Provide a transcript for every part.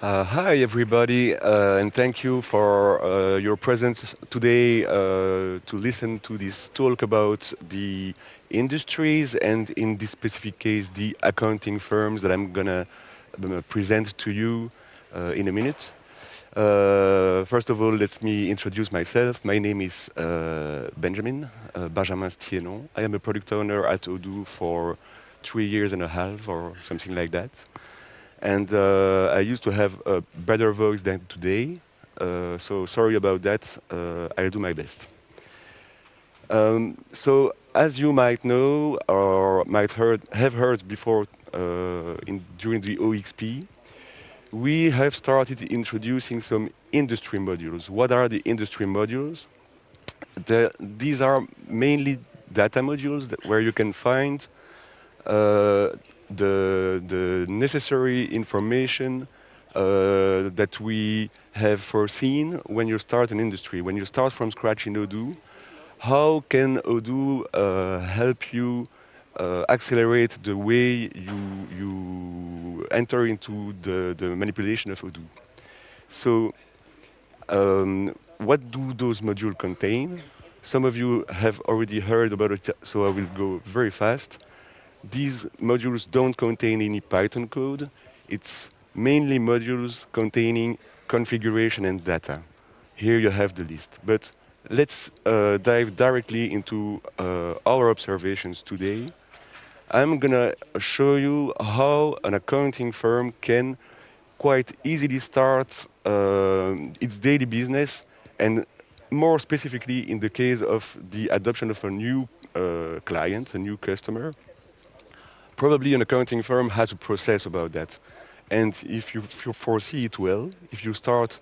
Hi, everybody, and thank you for your presence today to listen to this talk about the industries and, in this specific case, the accounting firms that I'm gonna present to you in a minute. First of all, let me introduce myself. My name is Benjamin Stienon. I am a product owner at Odoo for 3 years and a half or something like that. And I used to have a better voice than today, so sorry about that. I'll do my best. So, as you might know or have heard before during the OXP, we have started introducing some industry modules. What are the industry modules? These are mainly data modules where you can find uh, the necessary information that we have foreseen when you start an industry. When you start from scratch in Odoo, how can Odoo help you accelerate the way you enter into the manipulation of Odoo? So, what do those modules contain? Some of you have already heard about it, so I will go very fast. These modules don't contain any Python code. It's mainly modules containing configuration and data. Here you have the list. But let's dive directly into our observations today. I'm gonna show you how an accounting firm can quite easily start its daily business, and more specifically in the case of the adoption of a new client, a new customer. Probably an accounting firm has a process about that. And if you foresee it well, if you start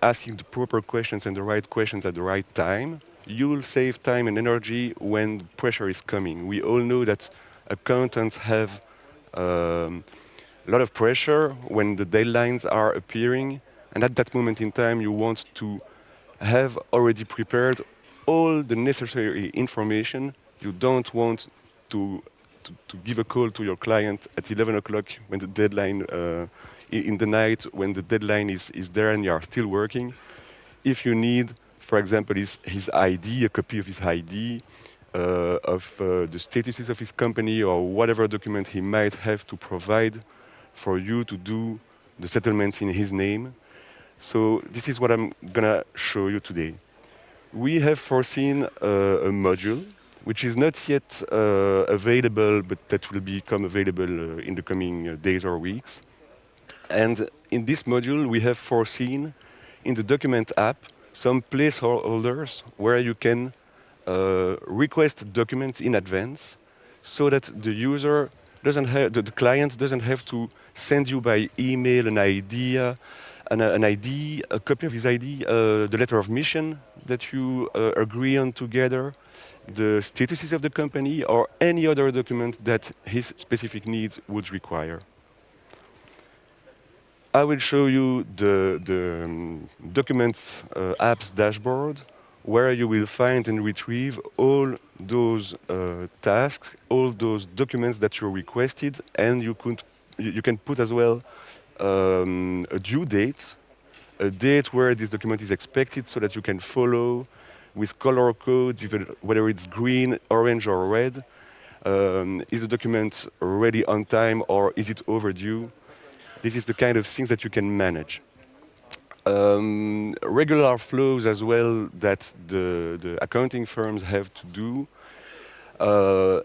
asking the proper questions and the right questions at the right time, you will save time and energy when pressure is coming. We all know that accountants have a lot of pressure when the deadlines are appearing, and at that moment in time, you want to have already prepared all the necessary information. You don't want to, to give a call to your client at 11 o'clock when the deadline, in the night when the deadline is there and you are still working. If you need, for example, his ID, a copy of his ID, of the statuses of his company or whatever document he might have to provide for you to do the settlements in his name. So this is what I'm gonna show you today. We have foreseen a module which is not yet available, but that will become available in the coming days or weeks. And in this module, we have foreseen in the document app some placeholders where you can request documents in advance so that the user doesn't have, the client doesn't have to send you by email an ID, a copy of his ID, the letter of mission that you agree on together, the statuses of the company, or any other document that his specific needs would require. I will show you the documents apps dashboard where you will find and retrieve all those tasks, all those documents that you requested, and you can put as well a due date, a date where this document is expected, so that you can follow with color codes, whether it's green, orange, or red. Is the document ready on time or is it overdue? This is the kind of things that you can manage. Regular flows as well that the accounting firms have to do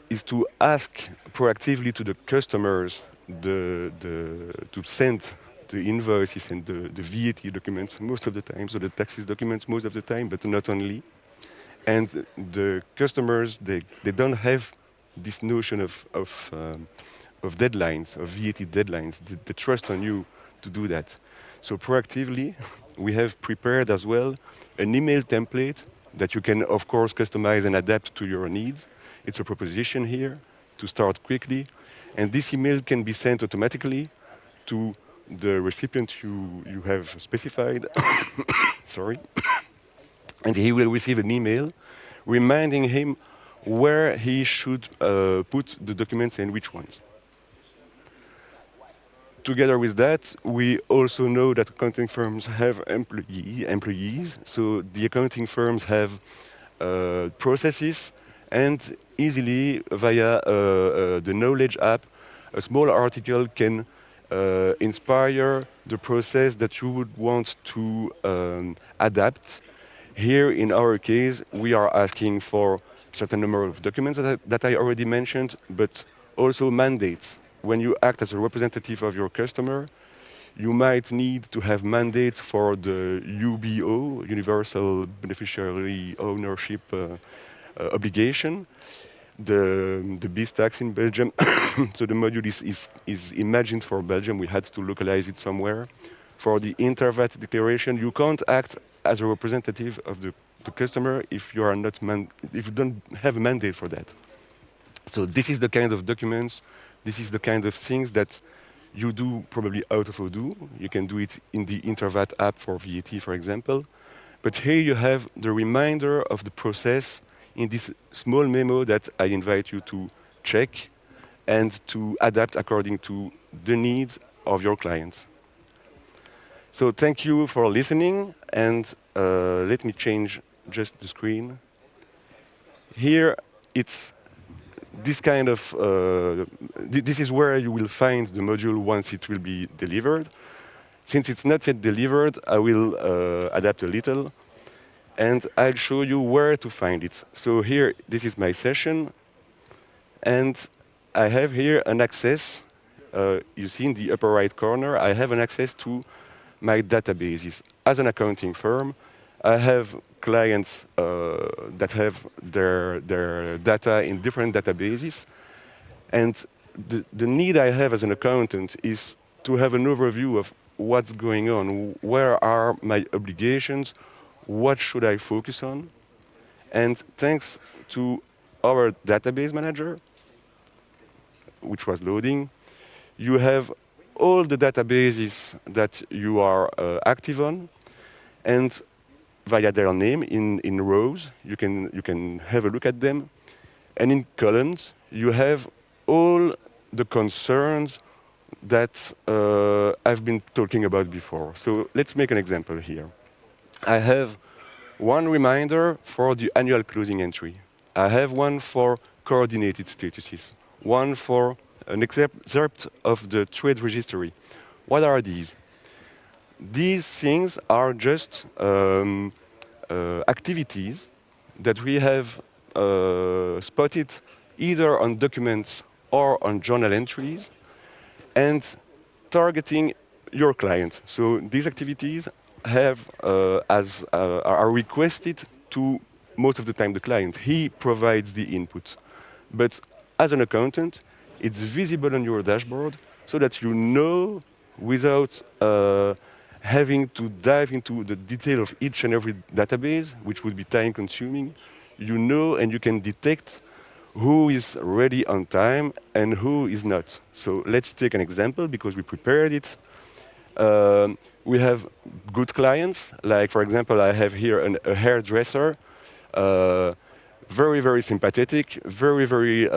is to ask proactively to the customers to send the invoices and the VAT documents most of the time, so the taxes documents most of the time, but not only. And the customers, they don't have this notion of deadlines, of VAT deadlines. They trust on you to do that. So proactively, we have prepared as well an email template that you can, of course, customize and adapt to your needs. It's a proposition here to start quickly. And this email can be sent automatically to the recipient you have specified. Sorry. And he will receive an email reminding him where he should put the documents and which ones. Together with that, we also know that accounting firms have employees. So the accounting firms have processes, and easily via the knowledge app, a small article can inspire the process that you would want to adapt. Here, in our case, we are asking for a certain number of documents that I already mentioned, but also mandates. When you act as a representative of your customer, you might need to have mandates for the UBO, Universal Beneficiary Ownership obligation, the BIS tax in Belgium. So the module is imagined for Belgium. We had to localize it somewhere. For the intervat declaration, you can't act as a representative of the customer if you are not if you don't have a mandate for that. So this is the kind of documents, this is the kind of things that you do probably out of Odoo. You can do it in the Intervat app for VAT, for example. But here you have the reminder of the process in this small memo that I invite you to check and to adapt according to the needs of your clients. So thank you for listening, and let me change just the screen. Here it's this kind of, this is where you will find the module once it will be delivered. Since it's not yet delivered, I will adapt a little, and I'll show you where to find it. So here, this is my session, and I have here an access. You see in the upper right corner, I have an access to my databases. As an accounting firm, I have clients that have their data in different databases. And the need I have as an accountant is to have an overview of what's going on, where are my obligations, what should I focus on. And thanks to our database manager, which was loading, you have all the databases that you are active on, and via their name in rows, you can have a look at them. And in columns, you have all the concerns that I've been talking about before. So let's make an example here. I have one reminder for the annual closing entry. I have one for coordinated statuses, one for an excerpt of the trade registry. What are these? These things are just activities that we have spotted either on documents or on journal entries and targeting your client. So these activities have are requested to most of the time the client. He provides the input. But as an accountant, it's visible on your dashboard so that you know without having to dive into the detail of each and every database, which would be time consuming. You know and you can detect who is ready on time and who is not. So let's take an example because we prepared it. We have good clients, like for example, I have here a hairdresser, very, very sympathetic, very, very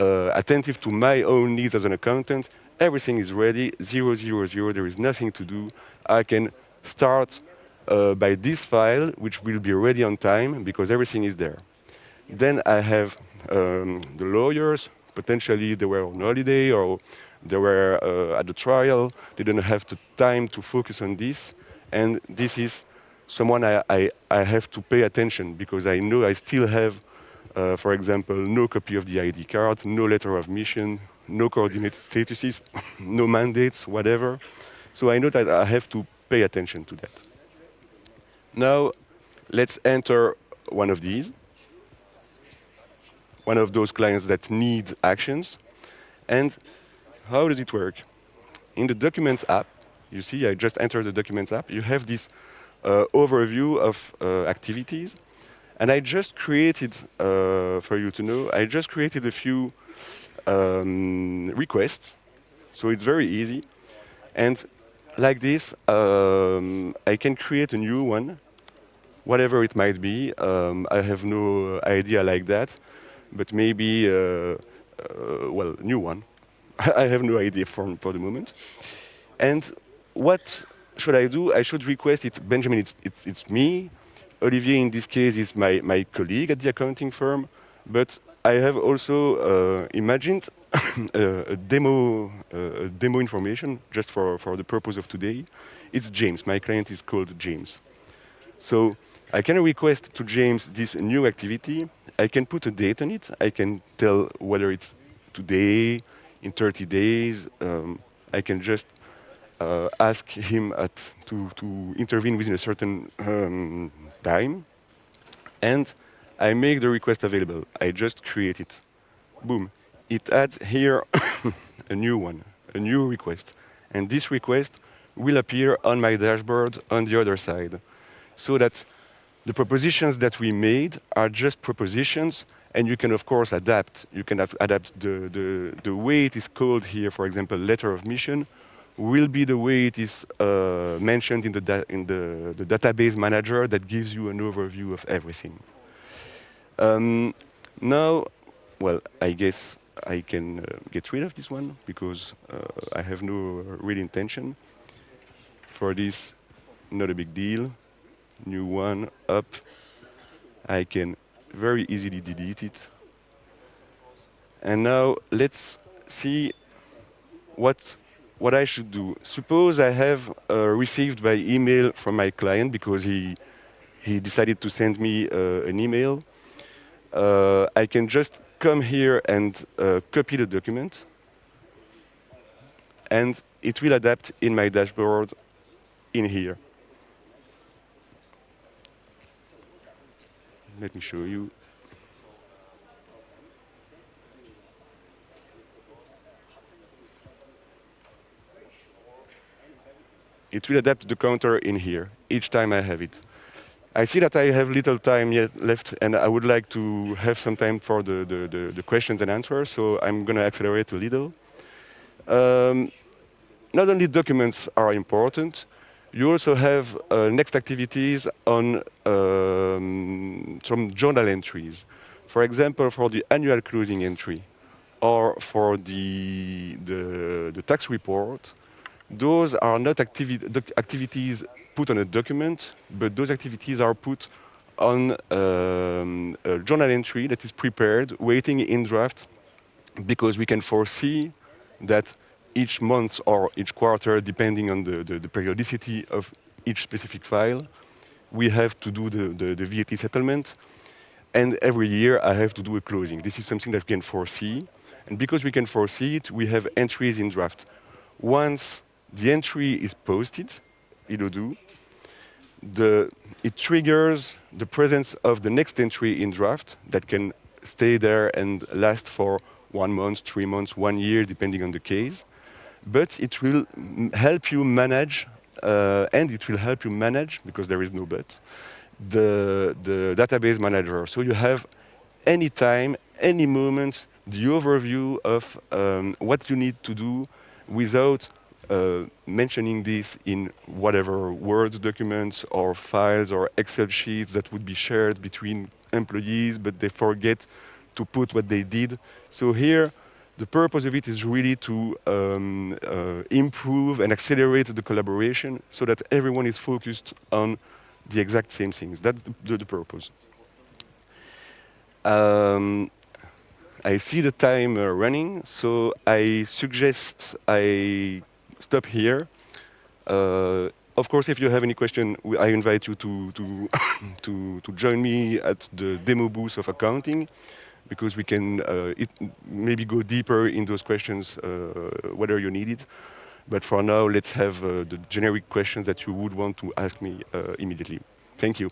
attentive to my own needs as an accountant. Everything is ready, 000, there is nothing to do. I can start by this file, which will be ready on time because everything is there. Then I have the lawyers, potentially they were on holiday or they were at the trial, they didn't have the time to focus on this. And this is someone I have to pay attention because I know I still have, for example, no copy of the ID card, no letter of mission, no coordinated statuses, no mandates, whatever. So I know that I have to pay attention to that. Now, let's enter one of these, one of those clients that need actions. And how does it work? In the Documents app, you see, I just entered the Documents app. You have this overview of activities. And I just created, for you to know, I just created a few requests. So it's very easy. And like this, I can create a new one, whatever it might be. I have no idea like that, but maybe, well, new one. I have no idea for the moment. And what should I do? I should request it. Benjamin, it's me. Olivier, in this case, is my colleague at the accounting firm. But I have also imagined a demo information just for the purpose of today. It's James. My client is called James. So I can request to James this new activity. I can put a date on it. I can tell whether it's today, in 30 days. I can just ask him to intervene within a certain time. And I make the request available. I just create it. Boom. It adds here a new one, a new request. And this request will appear on my dashboard on the other side. So that the propositions that we made are just propositions, and you can, of course, adapt. You can adapt the way it is called here, for example, letter of mission, will be the way it is mentioned in the database manager that gives you an overview of everything. Now, well, I guess I can get rid of this one because I have no real intention for this. Not a big deal. New one up. I can very easily delete it. And now let's see what I should do. Suppose I have received by email from my client because he decided to send me an email. I can just come here and copy the document, and it will adapt in my dashboard in here. Let me show you. It will adapt the counter in here each time I have it. I see that I have little time yet left, and I would like to have some time for the questions and answers, so I'm going to accelerate a little. Not only documents are important, you also have next activities on some journal entries. For example, for the annual closing entry or for the tax report, those are not activities put on a document, but those activities are put on a journal entry that is prepared, waiting in draft, because we can foresee that each month or each quarter, depending on the periodicity of each specific file, we have to do the VAT settlement. And every year, I have to do a closing. This is something that we can foresee. And because we can foresee it, we have entries in draft. Once the entry is posted in Odoo, it triggers the presence of the next entry in draft that can stay there and last for 1 month, 3 months, 1 year, depending on the case. But it will help you manage, because there is no but, the database manager. So you have any time, any moment, the overview of what you need to do without mentioning this in whatever Word documents or files or Excel sheets that would be shared between employees, but they forget to put what they did. So here, the purpose of it is really to improve and accelerate the collaboration so that everyone is focused on the exact same things. That's the purpose. I see the time running, so I suggest I stop here. Of course, if you have any question, I invite you to join me at the demo booth of accounting, because we can maybe go deeper in those questions, whether you need it. But for now, let's have the generic questions that you would want to ask me immediately. Thank you.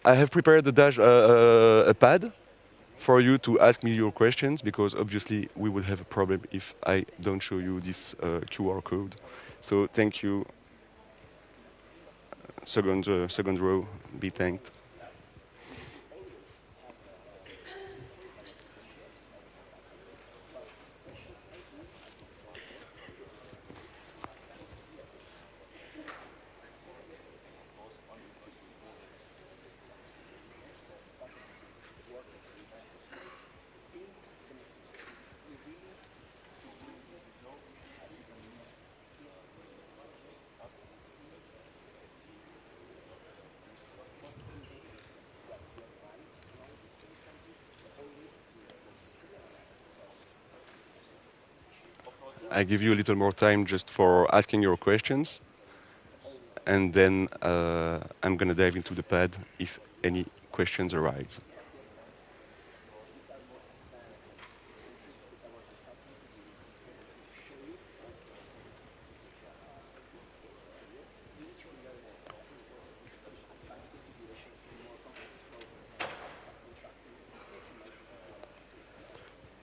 I have prepared a pad for you to ask me your questions, because obviously we would have a problem if I don't show you this QR code. So thank you. Second row, be thanked. I give you a little more time just for asking your questions, and then I'm going to dive into the pad if any questions arise.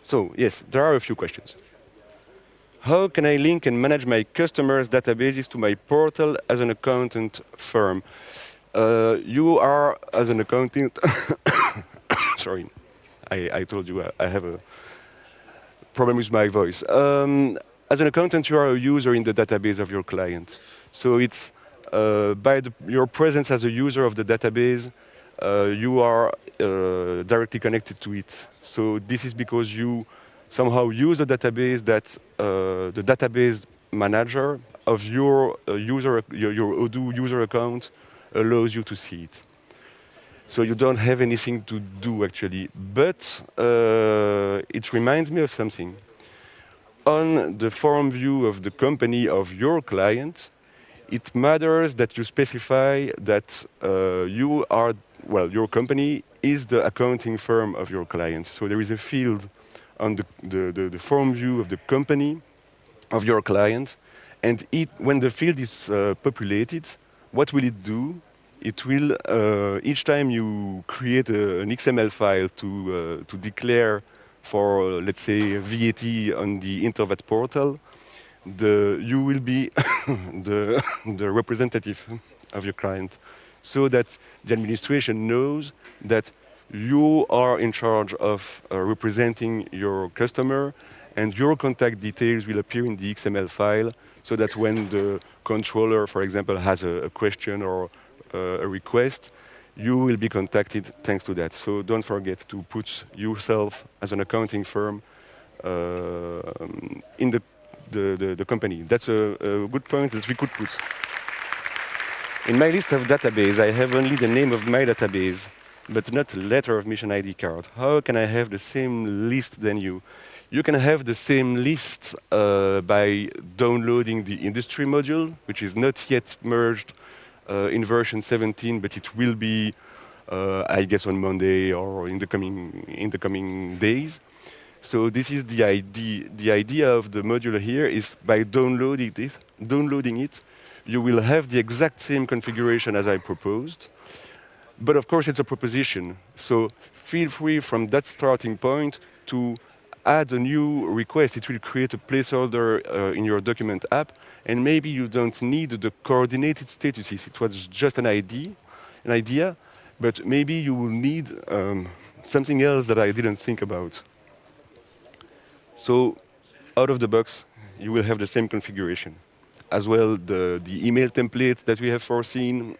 So yes, there are a few questions. How can I link and manage my customers' databases to my portal as an accountant firm? You are, as an accountant, sorry, I told you I have a problem with my voice. As an accountant, you are a user in the database of your client. So it's by your presence as a user of the database, you are directly connected to it. So this is because you somehow use the database that the database manager of your your Odoo user account allows you to see it. So you don't have anything to do actually, but it reminds me of something. On the form view of the company of your client, it matters that you specify that you are, well, your company is the accounting firm of your client. So there is a field on the form view of the company of your client, and when the field is populated, what will it do? It will, each time you create an XML file to declare for, let's say, VAT on the Intervat portal, you will be the representative of your client, so that the administration knows that you are in charge of representing your customer, and your contact details will appear in the XML file, so that when the controller, for example, has a question or a request, you will be contacted thanks to that. So don't forget to put yourself as an accounting firm in the company. That's a good point that we could put. In my list of database, I have only the name of my database, but not a letter of mission ID card. How can I have the same list than you? You can have the same list by downloading the industry module, which is not yet merged in version 17, but it will be, I guess, on Monday or in the coming days. So this is the idea. The idea of the module here is by downloading it, you will have the exact same configuration as I proposed. But of course, it's a proposition. So feel free from that starting point to add a new request. It will create a placeholder in your document app, and maybe you don't need the coordinated statuses. It was just an idea, but maybe you will need something else that I didn't think about. So out of the box, you will have the same configuration. As well, the email template that we have foreseen,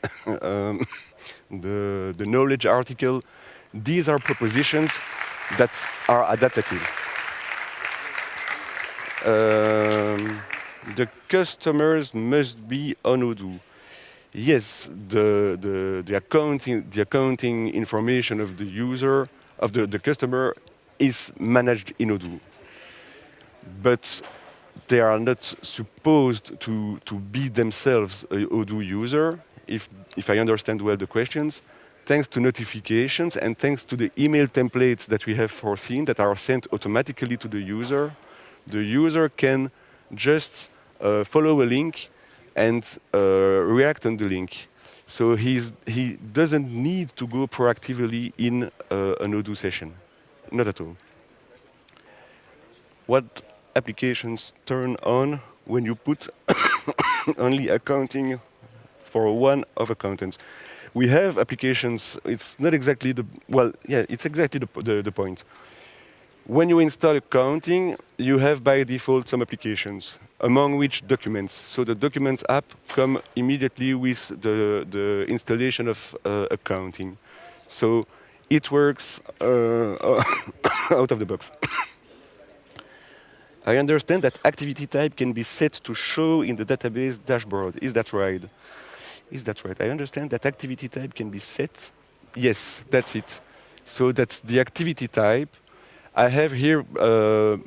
the knowledge article, these are propositions that are adaptive. The customers must be on Odoo. Yes, the accounting information of the user, of the customer, is managed in Odoo. But they are not supposed to be themselves a Odoo user, if I understand well the questions, thanks to notifications and thanks to the email templates that we have foreseen that are sent automatically to the user can just follow a link and react on the link. So he doesn't need to go proactively in an Odoo session, not at all. What applications turn on when you put only accounting for one of accountants? We have applications. It's not exactly the well, yeah, it's exactly the point. When you install accounting, you have by default some applications, among which documents. So the documents app come immediately with the installation of accounting. So it works out of the box. I understand that activity type can be set to show in the database dashboard. Is that right? Is that right? I understand that activity type can be set. Yes, that's it. So that's the activity type. I have here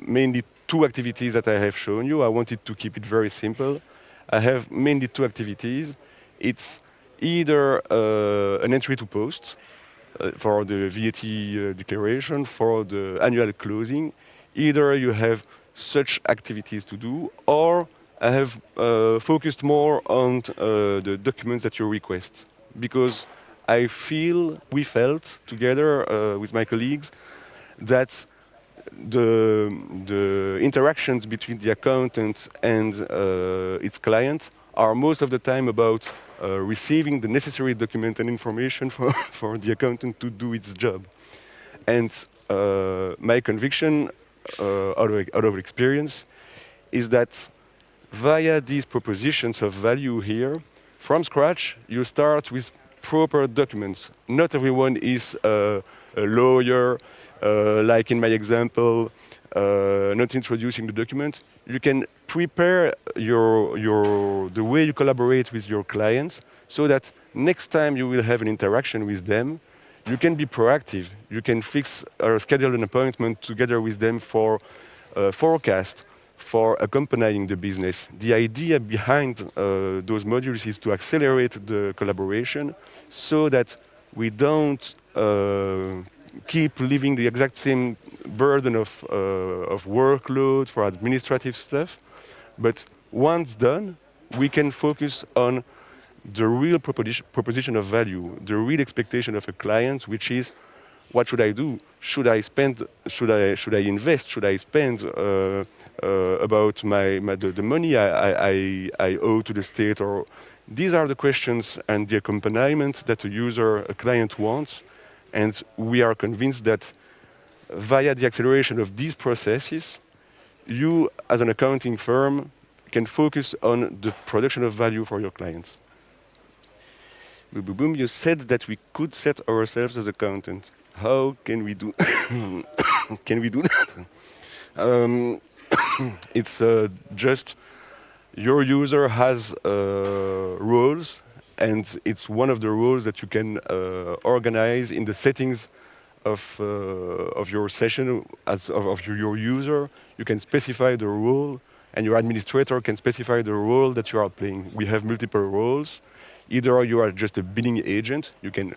mainly two activities that I have shown you. I wanted to keep it very simple. I have mainly two activities. It's either an entry to post for the VAT declaration, for the annual closing. Either you have such activities to do, or I have focused more on the documents that you request, because we felt together with my colleagues that the interactions between the accountant and its client are most of the time about receiving the necessary document and information for the accountant to do its job. And my conviction, out of experience, is that via these propositions of value here, from scratch, you start with proper documents. Not everyone is a lawyer, like in my example, not introducing the document. You can prepare the way you collaborate with your clients so that next time you will have an interaction with them, you can be proactive. You can fix or schedule an appointment together with them for a forecast, for accompanying the business. The idea behind those modules is to accelerate the collaboration so that we don't keep living the exact same burden of workload for administrative stuff. But once done, we can focus on the real proposition of value, the real expectation of a client, which is, what should I do? Should I spend? Should I invest? Should I spend about the money I owe to the state? Or these are the questions and the accompaniment that a client wants, and we are convinced that via the acceleration of these processes, you, as an accounting firm, can focus on the production of value for your clients. Boom, boom, boom. You said that we could set ourselves as accountant. How can we do? Can we do that? It's just your user has roles, and it's one of the roles that you can organize in the settings of your session of your user. You can specify the role, and your administrator can specify the role that you are playing. We have multiple roles. Either you are just a billing agent, you can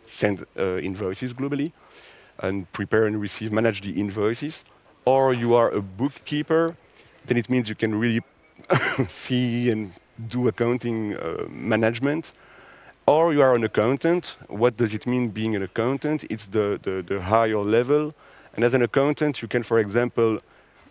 send invoices globally and prepare and manage the invoices, or you are a bookkeeper, then it means you can really see and do accounting management. Or you are an accountant. What does it mean being an accountant? It's the higher level. And as an accountant, you can, for example,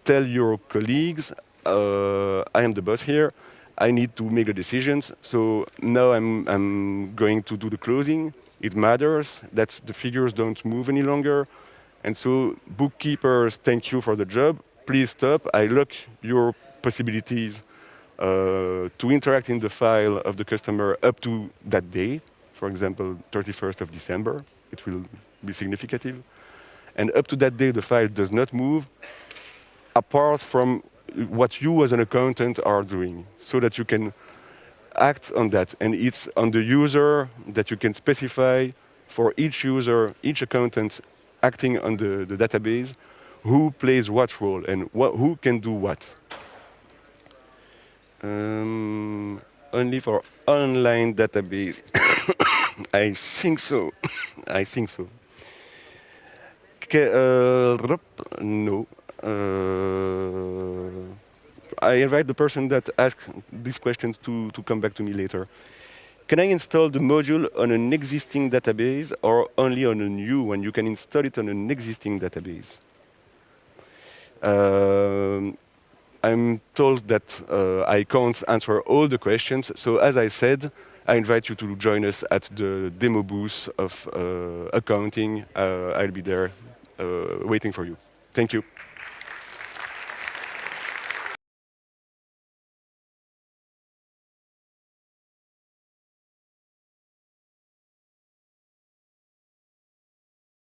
tell your colleagues, I am the boss here, I need to make the decisions, so now I'm going to do the closing. It matters that the figures don't move any longer. And so bookkeepers, thank you for the job. Please stop. I lock your possibilities to interact in the file of the customer up to that day, for example, 31st of December. It will be significant. And up to that day, the file does not move, apart from what you as an accountant are doing, so that you can act on that. And it's on the user that you can specify for each user, each accountant acting on the database, who plays what role and who can do what. Only for online database. I think so. I think so. No. I invite the person that asked these questions to come back to me later. Can I install the module on an existing database or only on a new one? You can install it on an existing database. Um, I'm told that I can't answer all the questions. So as I said, I invite you to join us at the demo booth of accounting. I'll be there waiting for you. Thank you.